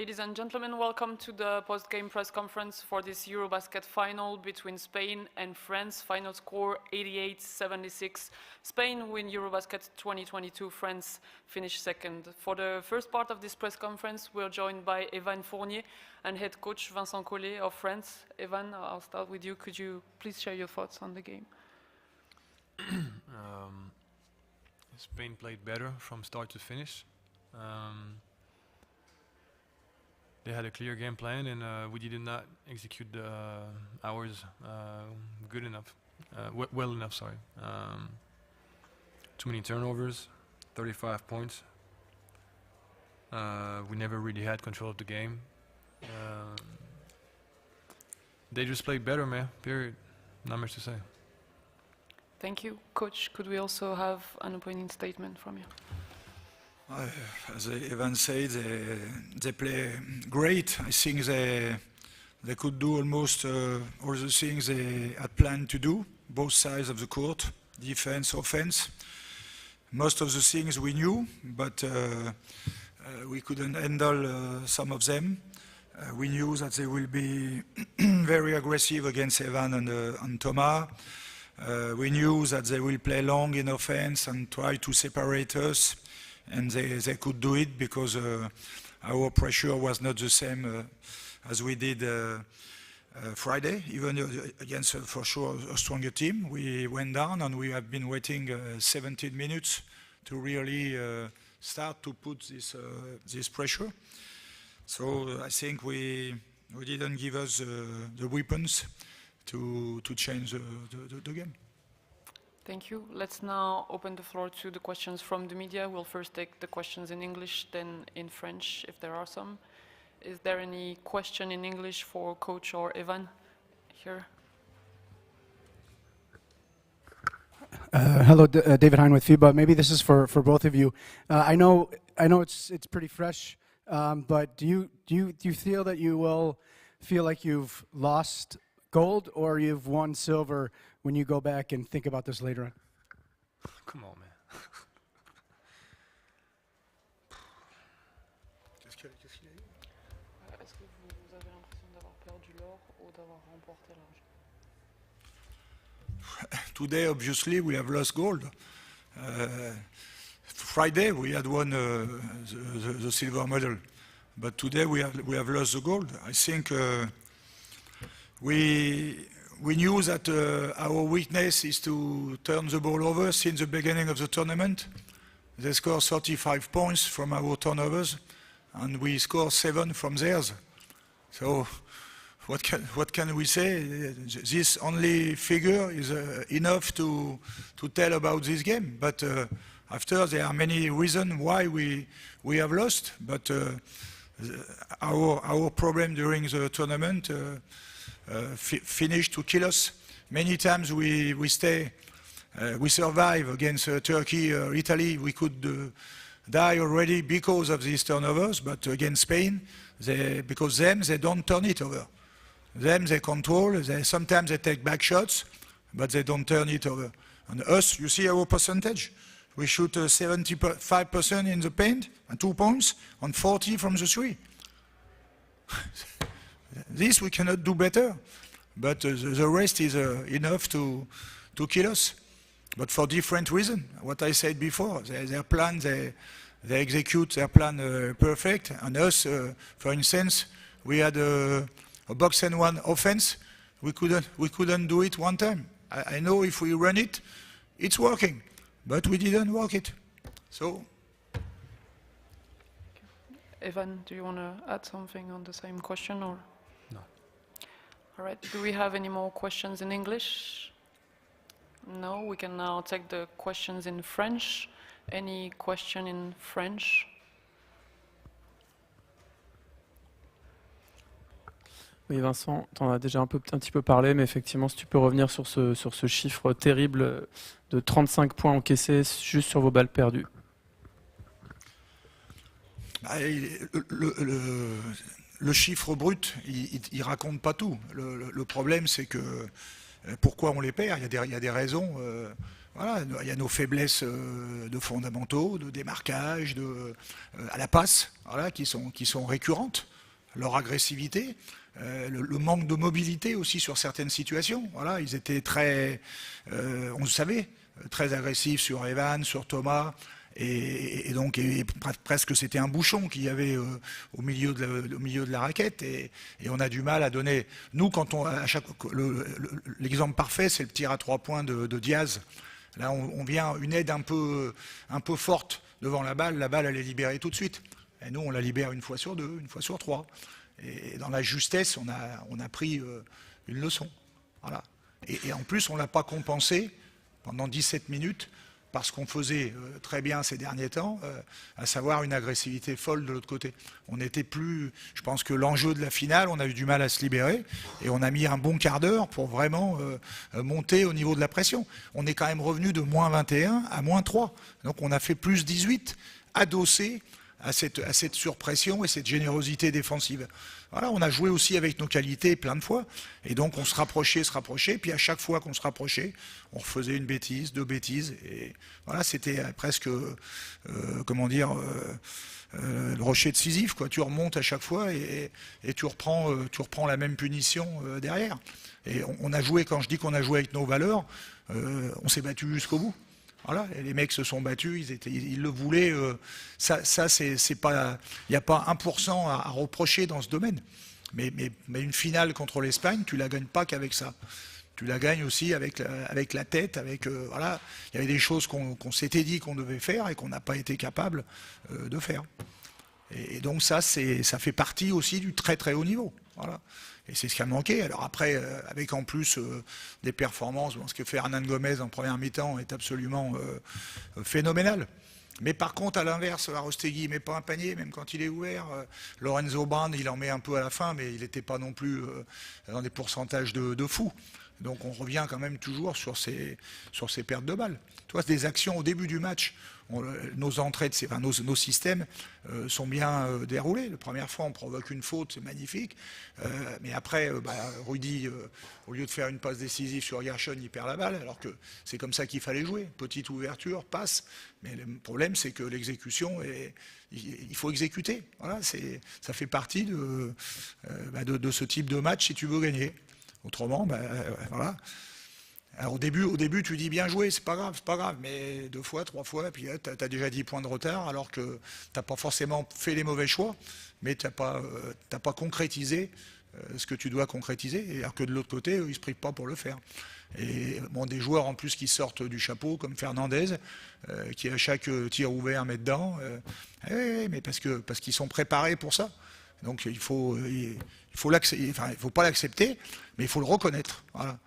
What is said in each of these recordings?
Ladies and gentlemen, welcome to the post-game press conference for this EuroBasket final between Spain and France. Final score 88-76. Spain win EuroBasket 2022. France finished second. For the first part of this press conference, we're joined by Evan Fournier and head coach Vincent Collet of France. Evan, I'll start with you. Could you please share your thoughts on the game? Spain played better from start to finish. They had a clear game plan, and we did not execute ours good enough, well enough. Sorry. Too many turnovers, 35 points. We never really had control of the game. They just played better, man. Period. Not much to say. Thank you. Coach, could we also have an opening statement from you? As Evan said, they play great. I think they could do almost all the things they had planned to do, both sides of the court, defense, offense. Most of the things we knew, but we couldn't handle some of them. We knew that they will be very aggressive against Evan and Thomas. We knew that they will play long in offense and try to separate us. And they could do it because our pressure was not the same as we did Friday, even against for sure a stronger team. We went down and we have been waiting 17 minutes to really start to put this pressure. So I think we didn't give us the weapons to change the game. Thank you. Let's now open the floor to the questions from the media. We'll first take the questions in English, then in French, if there are some. Is there any question in English for Coach or Evan here? Hello, David Hein with FIBA. Maybe this is for both of you. I know it's pretty fresh, but do you feel that you will feel like you've lost gold or you've won silver when you go back and think about this later on? Come on, man. Est-ce que vous avez l'impression d'avoir perdu l'or ou d'avoir remporté l'argent? Today, obviously, we have lost gold. Friday, we had won the silver medal, but today we have lost the gold. I think we knew that our weakness is to turn the ball over since the beginning of the tournament. They scored 35 points from our turnovers, and we scored 7 from theirs. So what can we say? This only figure is enough to tell about this game. But after, there are many reasons why we have lost. But our problem during the tournament finished to kill us. Many times we survive against Turkey or Italy. We could die already because of these turnovers, but against Spain, because they don't turn it over. They control, sometimes they take back shots, but they don't turn it over. And us, you see our percentage? We shoot 75% in the paint, and 2 points, and 40 from the three. This we cannot do better, but the rest is enough to kill us. But for different reasons. What I said before, their plan, they execute their plan perfect. And us, for instance, we had a box and one offense. We couldn't do it one time. I know if we run it, it's working, but we didn't work it. So. Evan, do you want to add something on the same question or? No. All right. Do we have any more questions in English? No. We can now take the questions in French. Any question in French? Oui, Vincent, tu en as déjà un petit peu parlé, mais effectivement, si tu peux revenir sur ce chiffre terrible de 35 points encaissés juste sur vos balles perdues. Le chiffre brut, il raconte pas tout. Le problème, c'est que pourquoi on les perd? Il y a des raisons. Voilà, il y a nos faiblesses de fondamentaux, de démarquage, à la passe, voilà, qui sont récurrentes. leur agressivité, le manque de mobilité aussi sur certaines situations. Voilà, ils étaient très, on le savait, très agressifs sur Evan, sur Thomas. Et donc presque c'était un bouchon qu'il y avait au milieu de la raquette et on a du mal à donner. Nous, quand l'exemple parfait, c'est le tir à 3 points de Diaz. Là, on vient une aide un peu forte devant la balle elle est libérée tout de suite. Et nous, on la libère une fois sur 2, une fois sur 3. Et dans la justesse, on a pris une leçon. Voilà. Et en plus, on ne l'a pas compensé pendant 17 minutes parce qu'on faisait très bien ces derniers temps, à savoir une agressivité folle de l'autre côté. On n'était plus... Je pense que l'enjeu de la finale, on a eu du mal à se libérer, et on a mis un bon quart d'heure pour vraiment monter au niveau de la pression. On est quand même revenu de moins 21 à moins 3. Donc on a fait plus 18, adossé à cette surpression et cette générosité défensive. Voilà, on a joué aussi avec nos qualités plein de fois, et donc on se rapprochait, puis à chaque fois qu'on se rapprochait, on refaisait une bêtise, 2 bêtises, et voilà, c'était presque, le rocher de Sisyphe, quoi. Tu remontes à chaque fois et tu reprends la même punition derrière. Et on a joué, quand je dis qu'on a joué avec nos valeurs, on s'est battu jusqu'au bout. Voilà, et les mecs se sont battus, ils le voulaient. C'est pas, il n'y a pas 1% à reprocher dans ce domaine. Mais une finale contre l'Espagne, tu la gagnes pas qu'avec ça. Tu la gagnes aussi avec la tête, voilà. Il y avait des choses qu'on s'était dit qu'on devait faire et qu'on n'a pas été capable de faire. Et donc ça fait partie aussi du très très haut niveau. Voilà. Et c'est ce qui a manqué. Alors après, avec en plus des performances, ce que fait Hernan Gomez en première mi-temps est absolument phénoménal. Mais par contre, à l'inverse, Arostegui ne met pas un panier, même quand il est ouvert. Lorenzo Brand, il en met un peu à la fin, mais il n'était pas non plus dans des pourcentages de fou. Donc on revient quand même toujours sur ces pertes de balles. Tu vois, des actions au début du match, nos entrées, nos systèmes sont bien déroulés. La première fois, on provoque une faute, c'est magnifique. Mais après, Rudy, au lieu de faire une passe décisive sur Gershon, il perd la balle, alors que c'est comme ça qu'il fallait jouer. Petite ouverture, passe. Mais le problème, c'est que l'exécution, il faut exécuter. Voilà, ça fait partie de ce type de match si tu veux gagner. Autrement, voilà. Alors au début, tu dis bien joué, c'est pas grave, mais 2 fois, 3 fois, puis tu as déjà 10 points de retard, alors que tu n'as pas forcément fait les mauvais choix, mais tu n'as pas concrétisé ce que tu dois concrétiser, alors que de l'autre côté, ils ne se privent pas pour le faire. Et bon, des joueurs en plus qui sortent du chapeau, comme Fernandez, qui à chaque tir ouvert met dedans, mais parce qu'ils sont préparés pour ça. Donc il faut pas l'accepter, mais il faut le reconnaître. Voilà.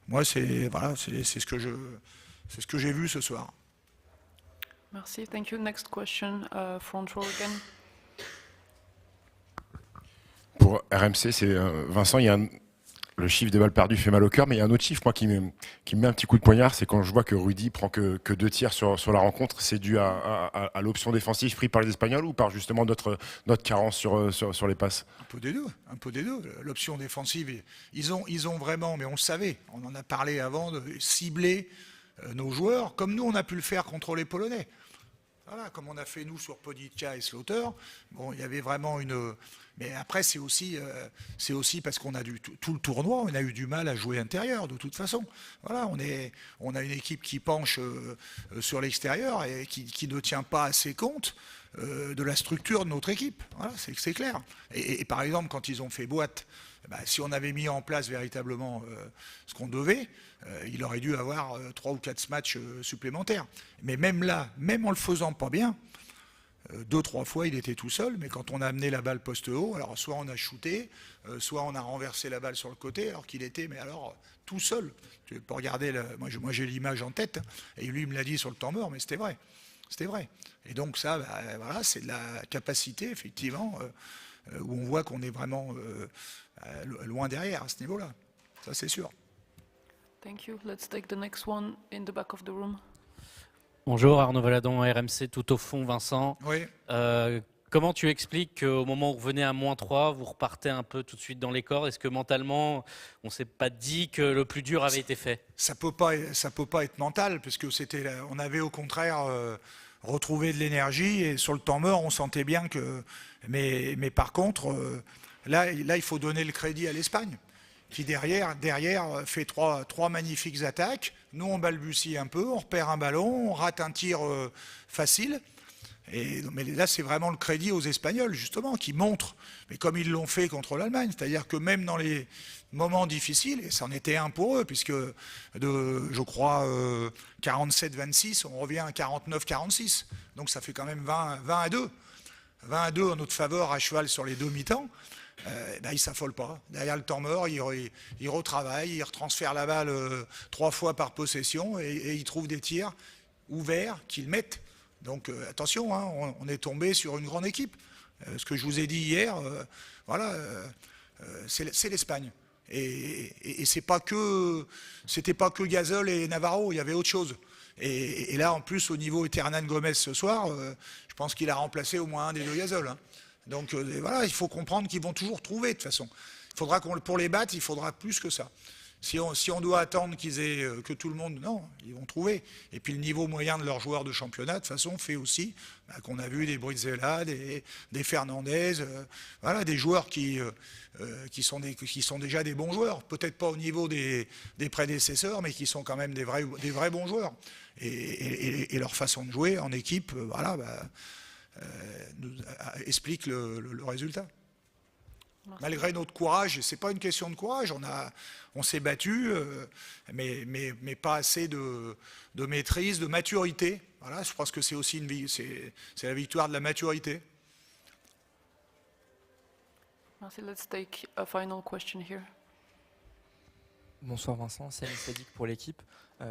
Moi, c'est ce que j'ai vu ce soir. Merci. Thank you. Next question, front row again. Pour RMC, c'est Vincent. Le chiffre des balles perdues fait mal au cœur, mais il y a un autre chiffre moi qui me met un petit coup de poignard, c'est quand je vois que Rudy prend que 2 tirs sur la rencontre. C'est dû à l'option défensive prise par les Espagnols ou par justement notre carence sur les passes? Un peu des deux. L'option défensive, ils ont vraiment, mais on le savait, on en a parlé avant, de cibler nos joueurs, comme nous on a pu le faire contre les Polonais. Voilà, comme on a fait nous sur Poditka et Slaughter. Bon, il y avait vraiment une... Mais après, c'est aussi parce qu'on a tout le tournoi, on a eu du mal à jouer intérieur, de toute façon. Voilà, on a une équipe qui penche sur l'extérieur et qui ne tient pas assez compte de la structure de notre équipe. Voilà, c'est clair. Et par exemple, quand ils ont fait boîte, si on avait mis en place véritablement ce qu'on devait, il aurait dû avoir 3 ou 4 matchs supplémentaires. Mais même là, même en le faisant pas bien, 2-3 fois il était tout seul, mais quand on a amené la balle poste haut, alors soit on a shooté, soit on a renversé la balle sur le côté, alors qu'il était, mais alors tout seul. Tu peux regarder, moi j'ai l'image en tête, et lui il me l'a dit sur le temps mort, mais c'était vrai. Et donc ça, voilà, c'est de la capacité, effectivement, où on voit qu'on est vraiment loin derrière à ce niveau-là. Ça, c'est sûr. Thank you. Let's take the next one in the back of the room. Bonjour, Arnaud Valadon, RMC, tout au fond, Vincent. Oui. Comment tu expliques qu'au moment où vous venez à -3, vous repartez un peu tout de suite dans les corps? Est-ce que mentalement, on ne s'est pas dit que le plus dur avait été fait? Ça peut pas être mental, parce que on avait au contraire retrouvé de l'énergie, et sur le temps mort, on sentait bien que... Mais par contre, Là, il faut donner le crédit à l'Espagne, qui derrière fait trois magnifiques attaques. Nous, on balbutie un peu, on repère un ballon, on rate un tir facile. Mais là, c'est vraiment le crédit aux Espagnols, justement, qui montrent, mais comme ils l'ont fait contre l'Allemagne, c'est-à-dire que même dans les moments difficiles, et c'en était un pour eux, puisque je crois, 47-26, on revient à 49-46. Donc ça fait quand même 20-2. 20-2 en notre faveur à cheval sur les deux mi-temps. Ils ne s'affolent pas. Derrière le temps mort, ils retravaillent, ils retransfèrent la balle 3 fois par possession et ils trouvent des tirs ouverts qu'ils mettent. Donc attention, hein, on est tombé sur une grande équipe. Ce que je vous ai dit hier, c'est l'Espagne. Et c'était pas que Gasol et Navarro, il y avait autre chose. Et là, en plus, au niveau Hernan Gomez ce soir, je pense qu'il a remplacé au moins un des deux Gasol. Hein. Donc il faut comprendre qu'ils vont toujours trouver de toute façon. Il faudra pour les battre, il faudra plus que ça. Si on doit attendre qu'ils aient que tout le monde, non, ils vont trouver. Et puis le niveau moyen de leurs joueurs de championnat, de toute façon, fait aussi qu'on a vu des Brizzella, des Fernandez, des joueurs qui sont déjà des bons joueurs. Peut-être pas au niveau des prédécesseurs, mais qui sont quand même des vrais bons joueurs. Et leur façon de jouer en équipe, explique le résultat. Malgré notre courage, c'est pas une question de courage, on s'est battu, mais pas assez de maîtrise, de maturité. Voilà, je pense que c'est aussi c'est la victoire de la maturité. Merci. Let's take a final question here. Bonsoir Vincent, Salim Sadik pour l'équipe.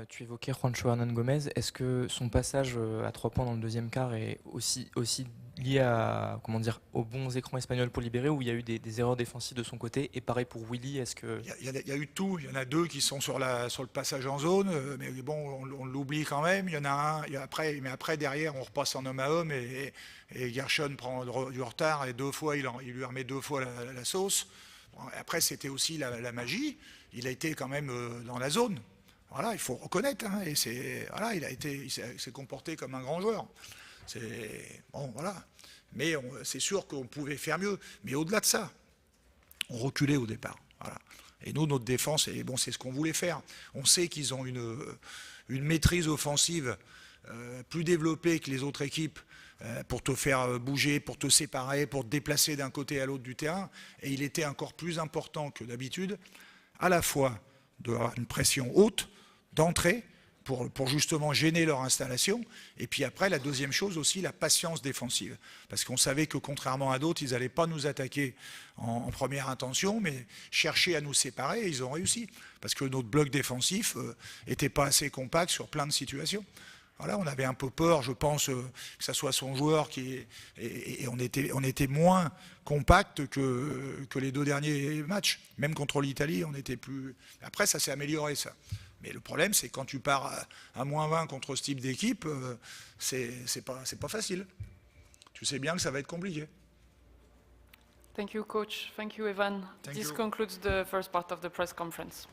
Tu évoquais Juancho Hernan Gomez. Est-ce que son passage à 3 points dans le deuxième quart est aussi lié à, aux bons écrans espagnols pour libérer, ou il y a eu des erreurs défensives de son côté? Et pareil pour Willy, est-ce que... Il y a eu tout. Il y en a 2 qui sont sur le passage en zone, mais bon, on l'oublie quand même. Il y en a un, mais après derrière, on repasse en homme à homme et Gershon prend du retard et 2 fois, il lui remet 2 fois la sauce. Bon, après, c'était aussi la magie. Il a été quand même dans la zone. Voilà, il faut reconnaître. Hein, et il s'est comporté comme un grand joueur. Mais c'est sûr qu'on pouvait faire mieux. Mais au-delà de ça, on reculait au départ. Voilà. Et nous, notre défense, c'est ce qu'on voulait faire. On sait qu'ils ont une maîtrise offensive plus développée que les autres équipes pour te faire bouger, pour te séparer, pour te déplacer d'un côté à l'autre du terrain. Et il était encore plus important que d'habitude, à la fois d'avoir une pression haute, d'entrée, pour justement gêner leur installation. Et puis après, la deuxième chose aussi, la patience défensive. Parce qu'on savait que contrairement à d'autres, ils n'allaient pas nous attaquer en première intention, mais chercher à nous séparer, et ils ont réussi. Parce que notre bloc défensif n'était pas assez compact sur plein de situations. Voilà, on avait un peu peur, je pense, que ça soit son joueur et on était moins compact que les 2 derniers matchs. Même contre l'Italie, on était plus... Après, ça s'est amélioré, ça. Mais le problème, c'est quand tu pars à -20 contre ce type d'équipe, c'est pas facile. Tu sais bien que ça va être compliqué. Thank you, coach. Thank you, Evan. This concludes the first part of the press conference.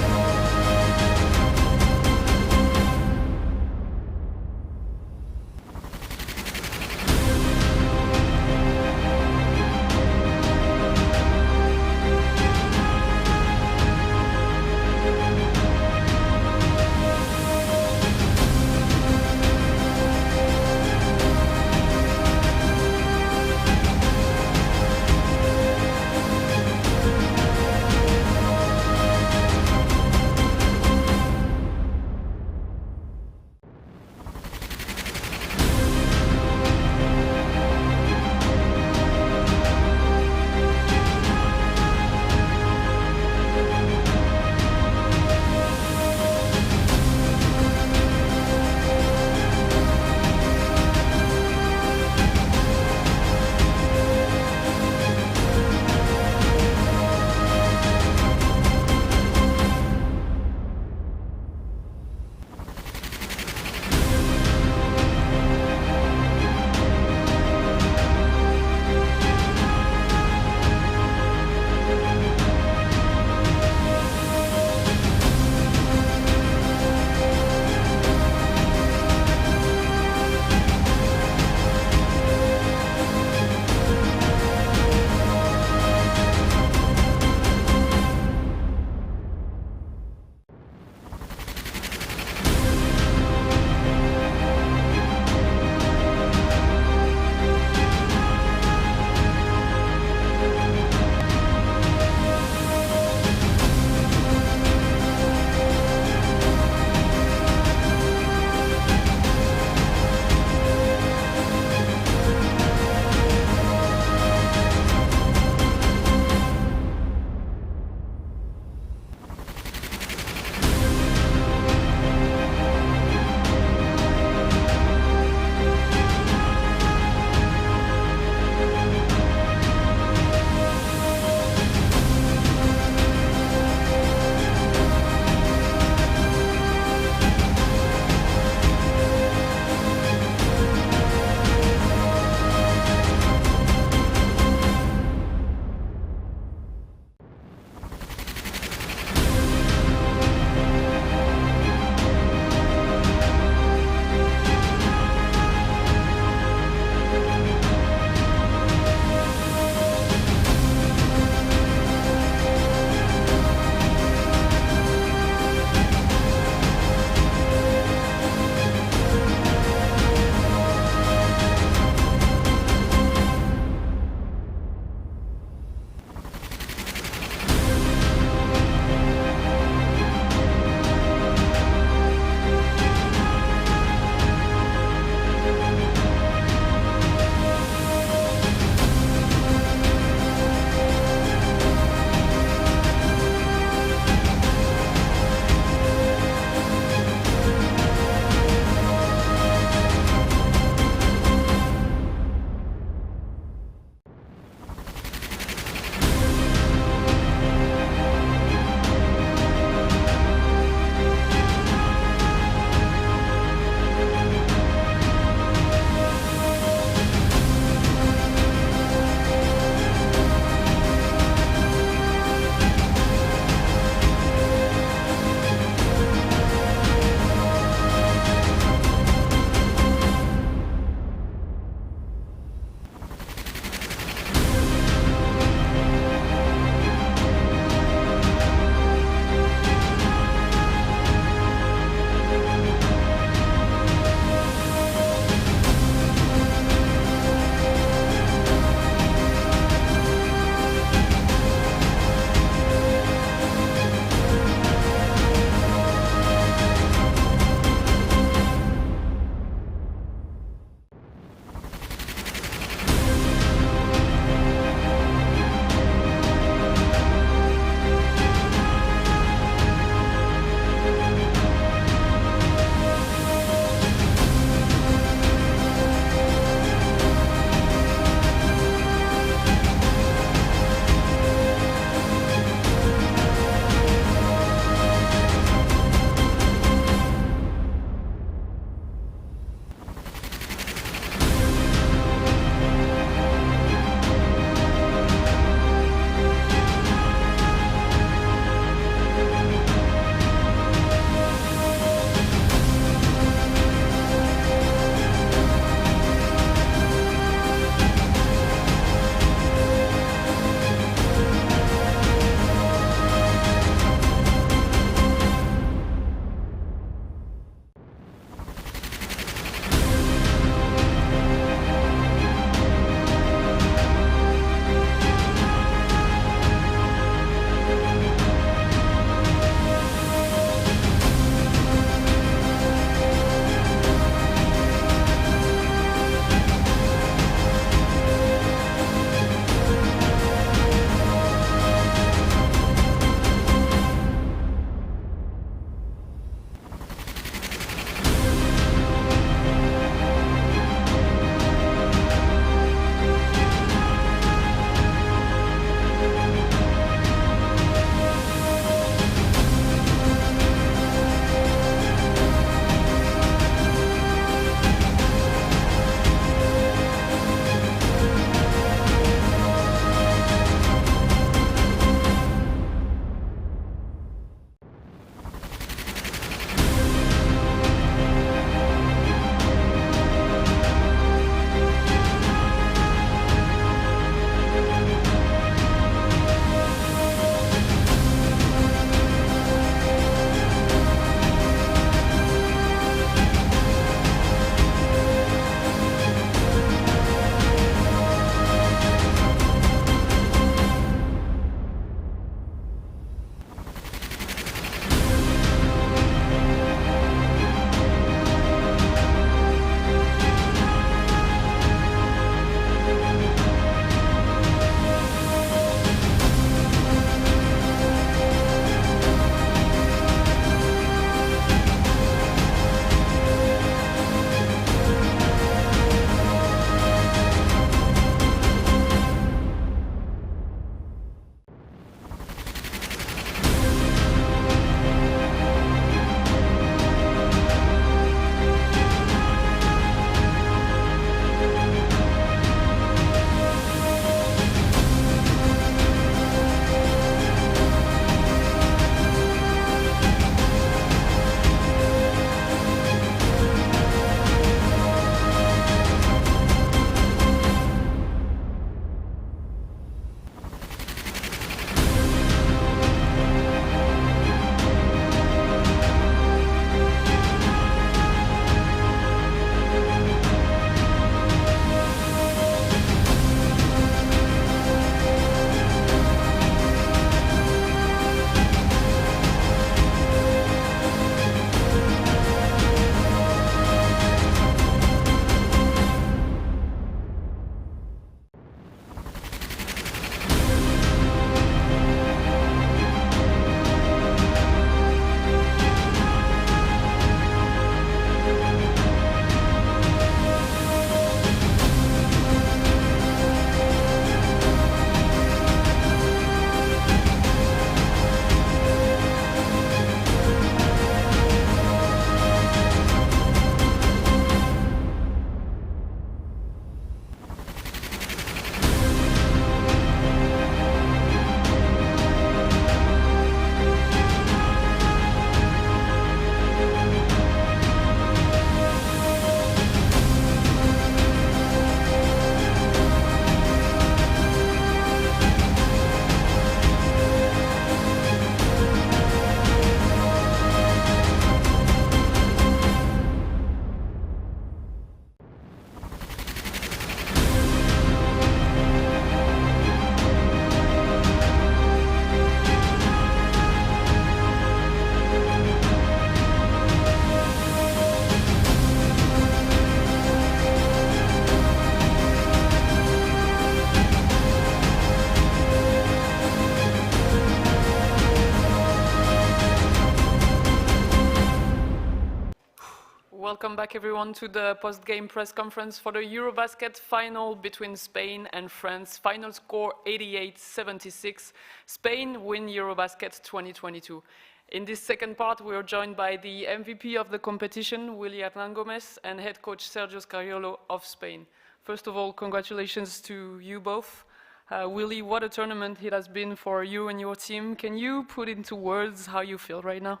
Welcome back everyone to the post-game press conference for the EuroBasket final between Spain and France. Final score 88-76. Spain win EuroBasket 2022. In this second part, we are joined by the MVP of the competition, Willy Hernán Gómez, and head coach Sergio Scariolo of Spain. First of all, congratulations to you both. Willy, what a tournament it has been for you and your team. Can you put into words how you feel right now?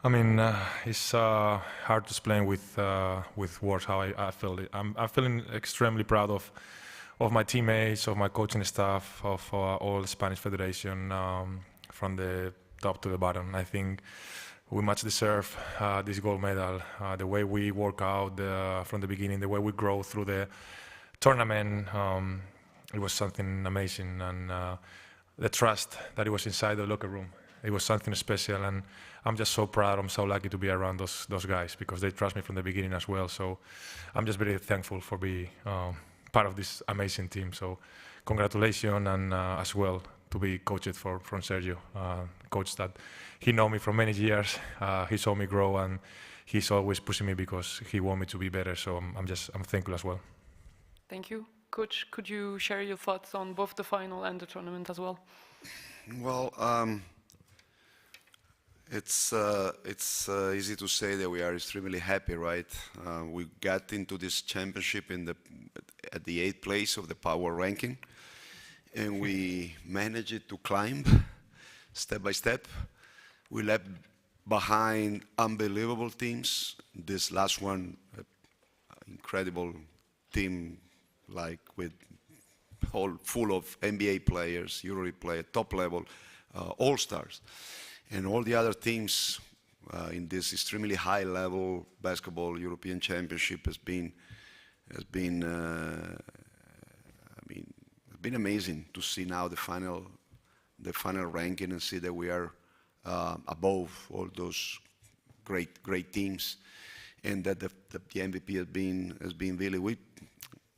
I mean, it's hard to explain with words how I feel. I'm feeling extremely proud of my teammates, of my coaching staff, of all the Spanish Federation, from the top to the bottom. I think we much deserve this gold medal. The way we work out from the beginning, the way we grow through the tournament, it was something amazing. And the trust that it was inside the locker room, it was something special. And I'm just so proud. I'm so lucky to be around those guys because they trust me from the beginning as well. So I'm just very thankful for being part of this amazing team. So congratulations, and as well to be coached from Sergio, coach that he know me for many years. He saw me grow, and he's always pushing me because he want me to be better. So I'm thankful as well. Thank you. Coach, could you share your thoughts on both the final and the tournament as well? Well, it's easy to say that we are extremely happy, right? We got into this championship at the 8th place of the power ranking, and we managed to climb step by step. We left behind unbelievable teams. This last one, incredible team, like with full of NBA players, EuroLeague players, top level, all-stars. And all the other teams in this extremely high level basketball European Championship has been amazing to see now the final ranking and see that we are above all those great teams, and that the MVP has been really.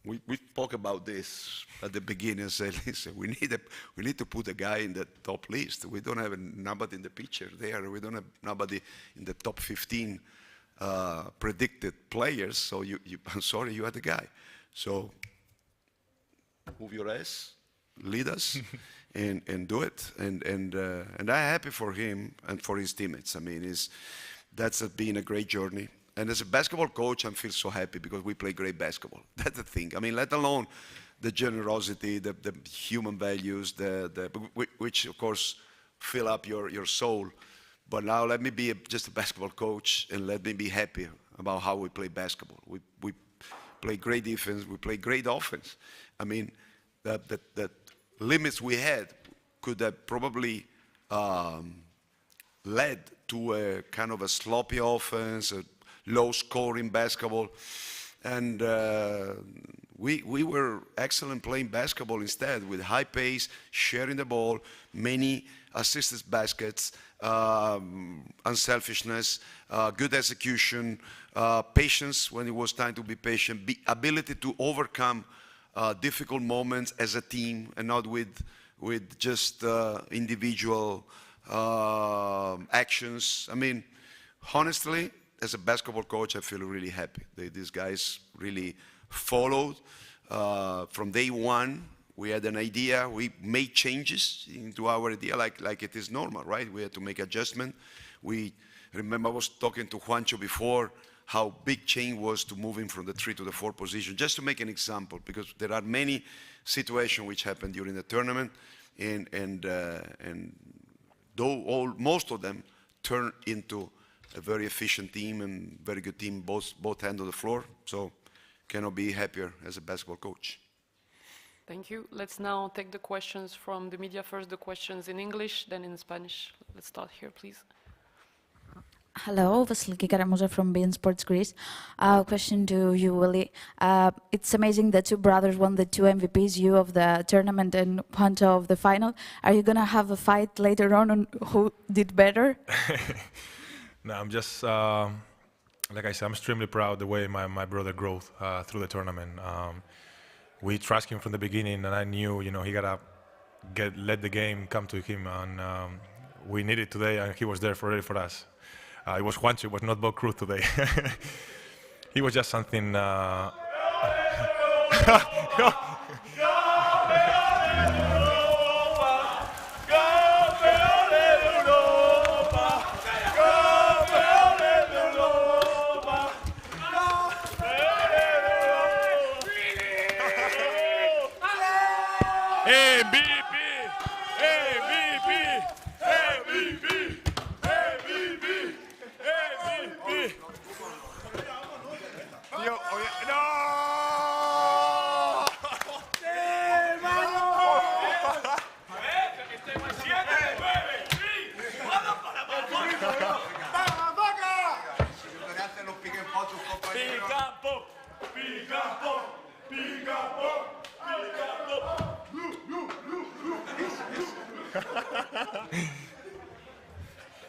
We spoke about this at the beginning and said, listen, we need to put a guy in the top list. We don't have nobody in the picture there. We don't have nobody in the top 15 predicted players. So I'm sorry, you are the guy. So move your ass, lead us, and do it. And I'm happy for him and for his teammates. I mean, that's been a great journey. And as a basketball coach, I feel so happy because we play great basketball. That's the thing. I mean, let alone the generosity, the human values, which of course fill up your soul. But now let me be just a basketball coach, and let me be happy about how we play basketball. We play great defense. We play great offense. I mean, the limits we had could have probably led to a kind of a sloppy offense, a low scoring basketball, and we were excellent playing basketball instead, with high pace, sharing the ball, many assisted baskets, unselfishness, good execution, patience when it was time to be patient, ability to overcome difficult moments as a team and not with just individual actions. I mean, honestly, as a basketball coach, I feel really happy. These guys really followed from day one. We had an idea. We made changes into our idea, like it is normal, right? We had to make adjustment. Remember, I was talking to Juancho before how big change was to moving from the 3 to the 4 position. Just to make an example, because there are many situations which happened during the tournament, and though most of them turned into a very efficient team and very good team, both ends of the floor. So cannot be happier as a basketball coach. Thank you. Let's now take the questions from the media first, the questions in English, then in Spanish. Let's start here, please. Hello, Vasiliki Karamuza from beIN Sports Greece. Question to you, Willy. It's amazing that two brothers won the 2 MVPs, you of the tournament and Juancho of the final. Are you going to have a fight later on who did better? No, I'm just, like I said, I'm extremely proud the way my brother grew through the tournament. We trust him from the beginning, and I knew, he gotta let the game come to him, and we needed today, and he was there ready for us. It was Juancho, it was not Bob Cruz today. He was just something.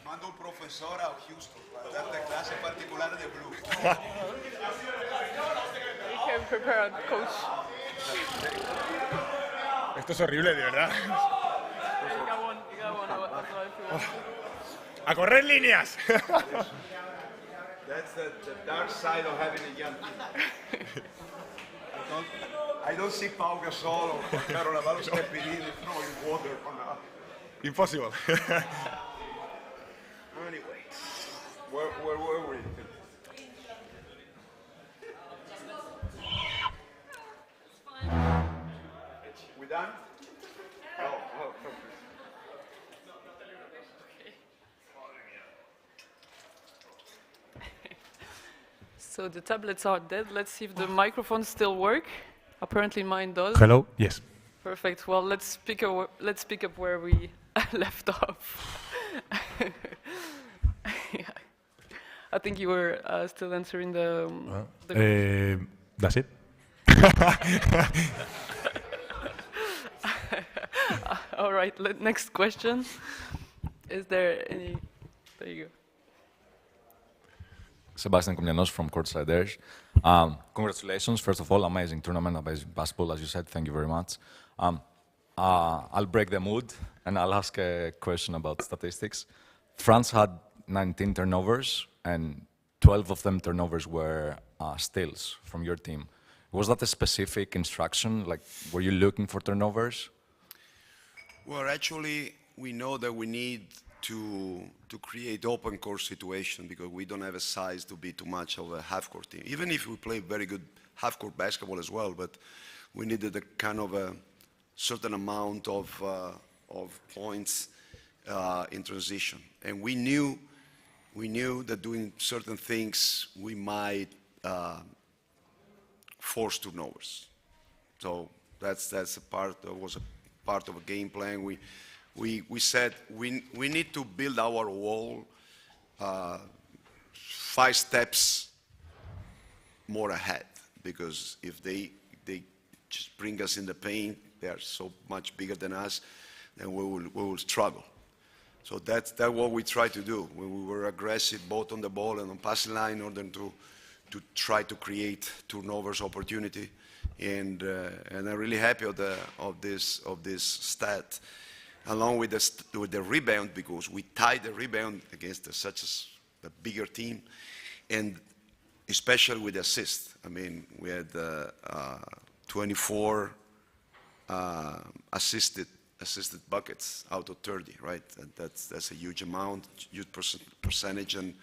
Manda un profesor a Houston para darte clases particulares de blues. We can prepare a coach. Esto es horrible, de verdad. You got one. ¡A correr líneas! That's the dark side of having a young team. I don't see Pau Gasol or Carol Avalos stepping in and throwing water on the... Impossible. Anyway, where were we? We done? Oh. So the tablets are dead. Let's see if the microphones still work. Apparently mine does. Hello? Yes. Perfect. Well, let's pick up where we left off. Yeah. I think you were still answering the That's it. All right. Next question. Is there any? There you go. Sebastian Komnianos from Courtside Edge. Congratulations, first of all, amazing tournament, amazing basketball, as you said. Thank you very much. I'll break the mood and I'll ask a question about statistics. France had 19 turnovers and 12 of them turnovers were steals from your team. Was that a specific instruction? Like, were you looking for turnovers? Well, actually, we know that we need to create open court situation because we don't have a size to be too much of a half-court team. Even if we play very good half-court basketball as well, but we needed a kind of a certain amount of points in transition. And we knew that doing certain things we might force turnovers. So was a part of a game plan. We said we need to build our wall 5 steps more ahead, because if they just bring us in the paint, they are so much bigger than us, then we will struggle. So that's what we try to do. We were aggressive both on the ball and on passing line in order to try to create turnovers opportunity. And I'm really happy of this stat, along with the rebound, because we tied the rebound against such a bigger team, and especially with assist. I mean, we had 24 assisted buckets out of 30, right? And that's a huge amount, huge percentage, and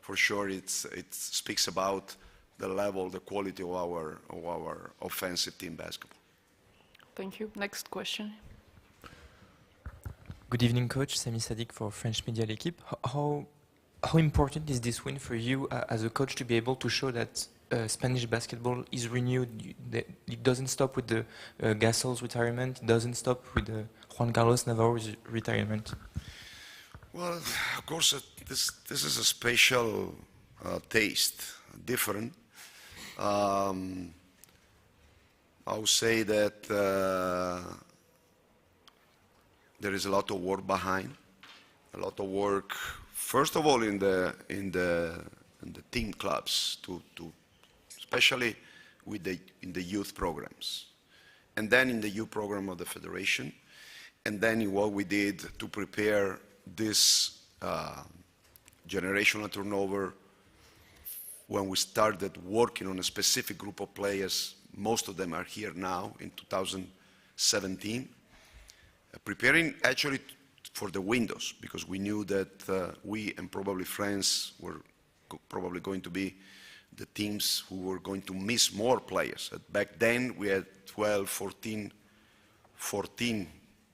for sure it speaks about the level, the quality of our offensive team basketball. Thank you. Next question. Good evening, Coach. Sami Sadik for French Media L'Equipe. How important is this win for you as a coach to be able to show that Spanish basketball is renewed? It doesn't stop with the Gasol's retirement. It doesn't stop with the Juan Carlos Navarro's retirement. Well, of course, this is a special taste, different. I would say that there is a lot of work behind, a lot of work. First of all, in the team clubs, especially in the youth programs, and then in the youth program of the federation, and then in what we did to prepare this generational turnover. When we started working on a specific group of players, most of them are here now in 2017, preparing actually for the windows, because we knew that we and probably France were probably going to be the teams who were going to miss more players. Back then we had 12, 14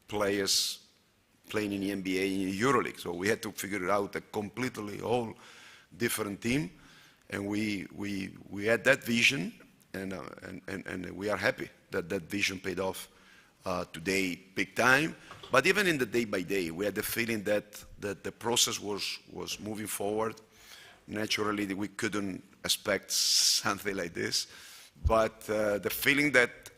players playing in the NBA in EuroLeague, so we had to figure out a completely whole different team, and we had that vision, and we are happy that that vision paid off today big time. But even in the day by day, we had the feeling that the process was moving forward. Naturally, we couldn't expect something like this, but the feeling that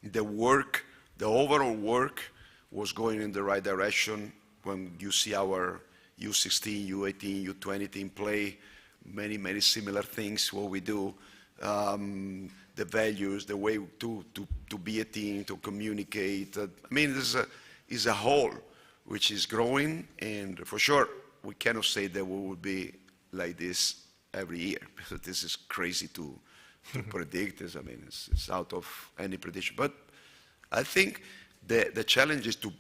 the work, the overall work, was going in the right direction. When you see our U16, U18, U20 team play, many similar things, what we do, the values, the way to be a team, to communicate. I mean, this is a whole which is growing, and for sure, we cannot say that we will be like this every year, because this is crazy to predict. I mean, it's out of any prediction. But I think the challenge is to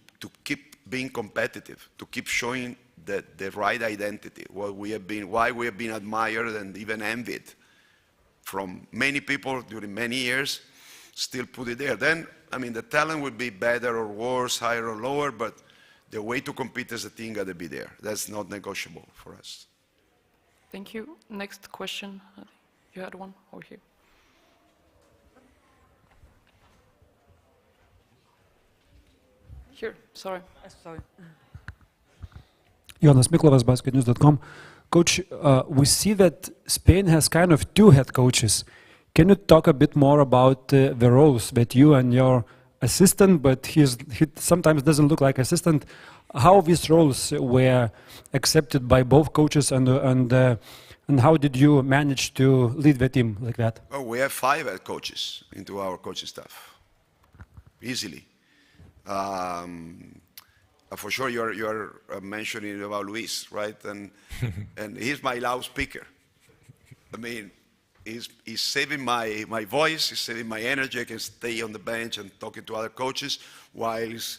keep being competitive, to keep showing the right identity, what we have been, why we have been admired and even envied from many people during many years, still put it there. Then, I mean, the talent will be better or worse, higher or lower, but the way to compete as a team got to be there. That's not negotiable for us. Thank you. Next question. You had one over here. Here, sorry. Sorry. Jonas Miklovas, basketnews.com. Coach, we see that Spain has kind of two head coaches. Can you talk a bit more about the roles that you and your assistant, but he sometimes doesn't look like assistant, how these roles were accepted by both coaches, and how did you manage to lead the team like that? Well, we have 5 head coaches into our coaching staff, easily. For sure, you're mentioning about Luis, right? And he's my loudspeaker. I mean, he's saving my voice, he's saving my energy. I can stay on the bench and talking to other coaches while he's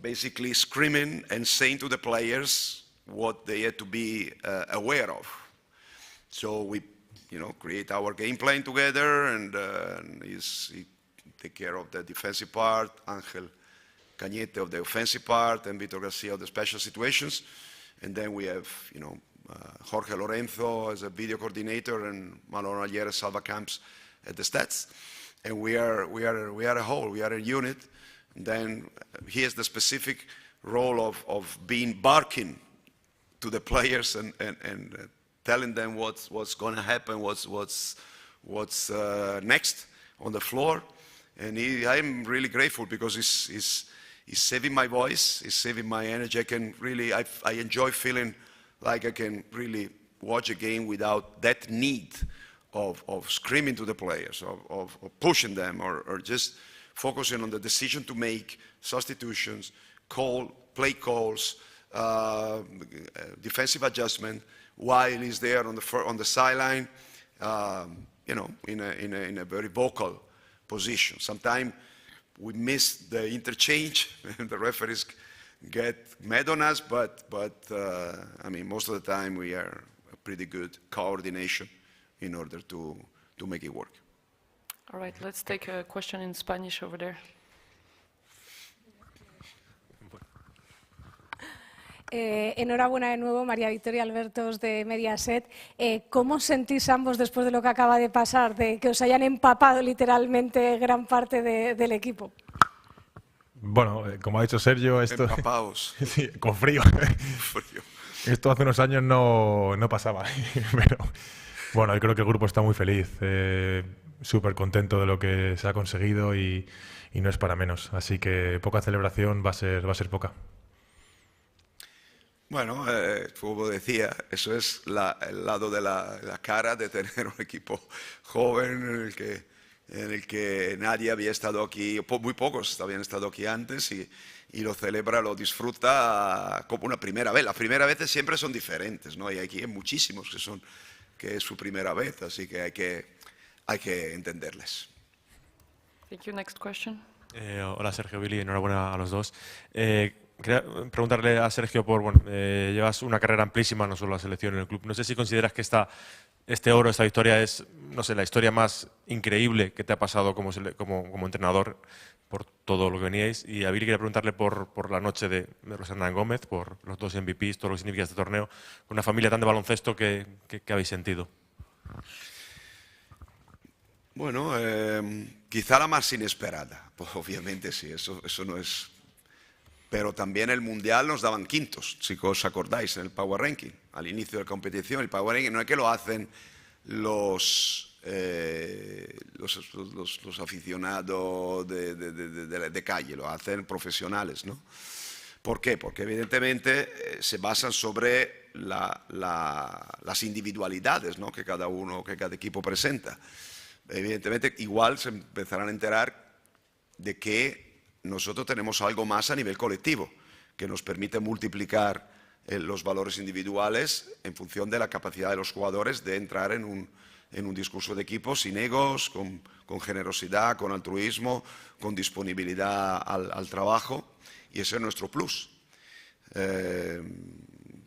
basically screaming and saying to the players what they had to be aware of. So we, create our game plan together, and he take care of the defensive part, Angel Cañete of the offensive part, and Vitor Garcia of the special situations. And then we have, Jorge Lorenzo as a video coordinator, and Malone Alier, Salva Camps at the stats. And we are a whole, we are a unit. And then he has the specific role of being barking to the players and telling them what's going to happen, what's next on the floor. And I'm really grateful because he's saving my voice, he's saving my energy. I enjoy feeling like I can really watch a game without that need of screaming to the players, of pushing them, or just focusing on the decision to make, substitutions, play calls, defensive adjustment, while he's there on the sideline, in a very vocal position. Sometimes we miss the interchange and the referees get mad on us, but I mean, most of the time we are a pretty good coordination in order to make it work. All right, let's take a question in Spanish over there. Enhorabuena de nuevo, María Victoria Albertos de Mediaset. ¿Cómo sentís ambos después de lo que acaba de pasar, de que os hayan empapado literalmente gran parte del equipo? Bueno, como ha dicho Sergio, esto... Empapados. Sí, con frío. Esto hace unos años no pasaba. Pero bueno, yo creo que el grupo está muy feliz, súper contento de lo que se ha conseguido y no es para menos. Así que poca celebración va a ser poca. Bueno, como decía, eso es el lado de la cara de tener un equipo joven en el que en el que nadie había estado aquí, muy pocos habían estado aquí antes y lo celebra, lo disfruta como una primera vez. Las primeras veces siempre son diferentes, ¿no? Y aquí hay muchísimos que es su primera vez, así que hay que entenderles. Thank you. Next question. Hola Sergio, Billy, enhorabuena a los dos. Quería preguntarle a Sergio llevas una carrera amplísima, no solo la selección en el club. No sé si consideras que este oro, esta victoria es, no sé, la historia más increíble que te ha pasado como entrenador por todo lo que veníais. Y a Billy quería preguntarle por la noche de Hernán Gómez, por los 2 MVPs, todo lo que significa este torneo, con una familia tan de baloncesto que habéis sentido. Bueno, quizá la más inesperada, pues obviamente sí, eso no es... Pero también el Mundial nos daban quintos, si os acordáis, en el Power Ranking. Al inicio de la competición, el Power Ranking no es que lo hacen los aficionados de calle, lo hacen profesionales, ¿no? ¿Por qué? Porque evidentemente se basan sobre las individualidades, ¿no? que cada equipo presenta. Evidentemente, igual se empezarán a enterar de que nosotros tenemos algo más a nivel colectivo, que nos permite multiplicar los valores individuales en función de la capacidad de los jugadores de entrar en un discurso de equipo sin egos, con generosidad, con altruismo, con disponibilidad al trabajo, y ese es nuestro plus.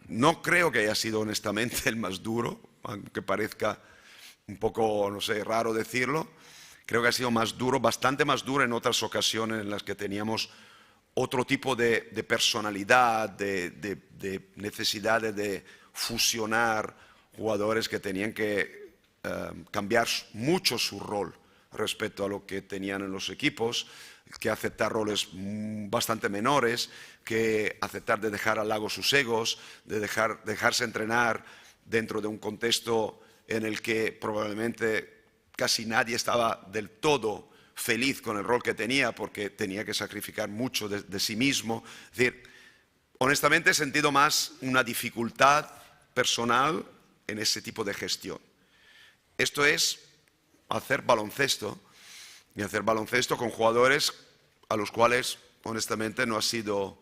No creo que haya sido honestamente el más duro, aunque parezca un poco, no sé, raro decirlo. Creo que ha sido más duro, bastante más duro en otras ocasiones en las que teníamos otro tipo de personalidad, de necesidades de fusionar jugadores que tenían que cambiar mucho su rol respecto a lo que tenían en los equipos, que aceptar roles bastante menores, que aceptar de dejar al lado sus egos, de dejarse entrenar dentro de un contexto en el que probablemente casi nadie estaba del todo feliz con el rol que tenía porque tenía que sacrificar mucho de sí mismo. Es decir, honestamente he sentido más una dificultad personal en ese tipo de gestión. Esto es hacer baloncesto, y hacer baloncesto con jugadores a los cuales honestamente no ha sido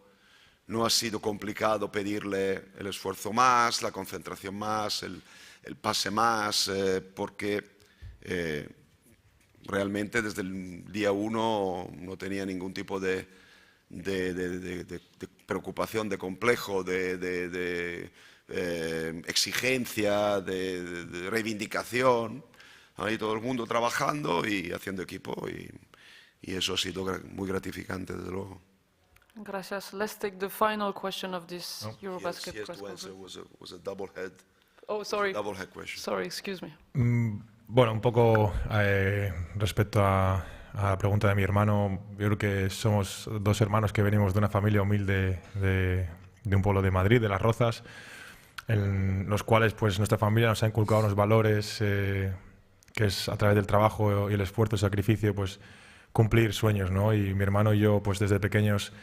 complicado pedirle el esfuerzo más, la concentración más, el pase más, porque realmente desde el día 1 no tenía ningún tipo de preocupación, de complejo, de exigencia, de reivindicación. Ahí todo el mundo trabajando y haciendo equipo, y eso ha sido muy gratificante, desde luego. Gracias. Let's take the final question of this EuroBasket press conference. Was a double head. Oh, sorry. Double head question. Sorry, excuse me. Bueno, un poco respecto a la pregunta de mi hermano, yo creo que somos 2 hermanos que venimos de una familia humilde de un pueblo de Madrid, de Las Rozas, en los cuales pues nuestra familia nos ha inculcado unos valores que es a través del trabajo y el esfuerzo y sacrificio pues cumplir sueños, ¿no? Y mi hermano y yo pues desde pequeños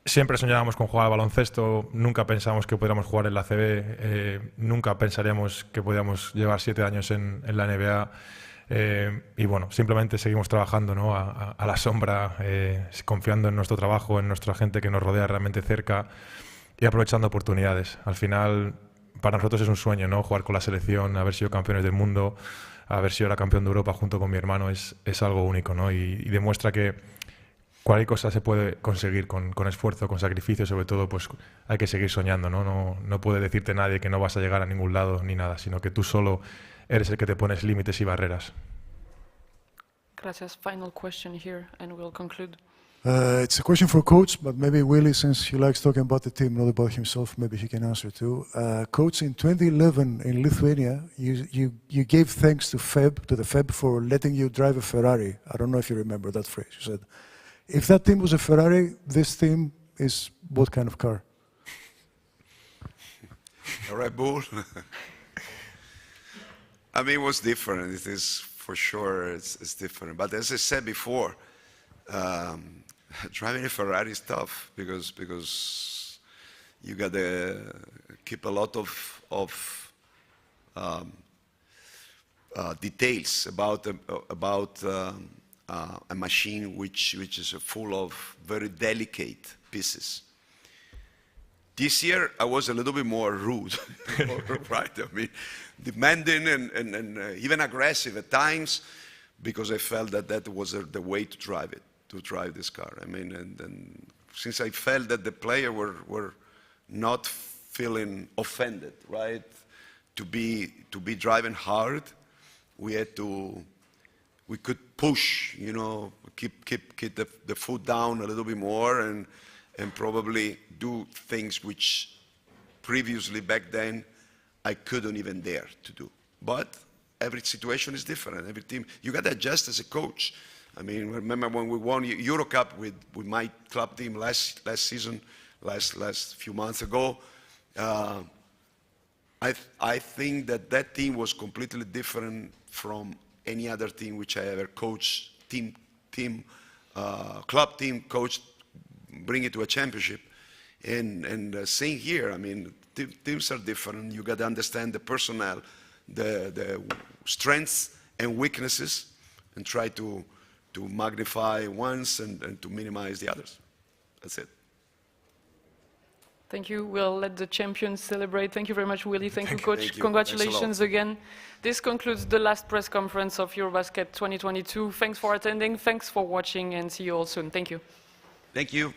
siempre soñábamos con jugar al baloncesto, nunca pensamos que pudiéramos jugar en la ACB, nunca pensaríamos que podíamos llevar 7 años en la NBA, y bueno, simplemente seguimos trabajando, ¿no? a la sombra, confiando en nuestro trabajo, en nuestra gente que nos rodea realmente cerca y aprovechando oportunidades. Al final, para nosotros es un sueño, ¿no? Jugar con la selección, haber sido campeones del mundo, haber sido la campeón de Europa junto con mi hermano es algo único, ¿no? Y demuestra que cualquier cosa se puede conseguir con esfuerzo, con sacrificio, sobre todo pues hay que seguir soñando, ¿no? No puede decirte nadie que no vas a llegar a ningún lado ni nada, sino que tú solo eres el que te pones límites y barreras. Gracias. Final question here, and we'll conclude. It's a question for Coach, but maybe Willie, since he likes talking about the team, not about himself, maybe he can answer too. Coach, in 2011 in Lithuania, you gave thanks to the FIB for letting you drive a Ferrari. I don't know if you remember that phrase. You said, if that team was a Ferrari, this team is what kind of car? A Red Bull. I mean, it was different. It is for sure. It's different. But as I said before, driving a Ferrari is tough because you got to keep a lot of details about a machine which is full of very delicate pieces. This year, I was a little bit more rude, right? I mean, demanding and even aggressive at times, because I felt that that was the way to drive it, to drive this car. I mean, and since I felt that the players were not feeling offended, right? To be driving hard, we could push, you know, keep the foot down a little bit more and probably do things which previously back then I couldn't even dare to do. But every situation is different. Every team, you got to adjust as a coach. I mean, remember when we won Euro Cup with my club team last season, last few months ago. I think that team was completely different from any other team which I ever coached. Club team coached, bring it to a championship, and same here. I mean, teams are different. You got to understand the personnel, the strengths and weaknesses, and try to magnify ones and to minimize the others. That's it. Thank you. We'll let the champions celebrate. Thank you very much, Willie. Thank you, Coach. Thank you. Congratulations again. This concludes the last press conference of EuroBasket 2022. Thanks for attending. Thanks for watching, and see you all soon. Thank you. Thank you.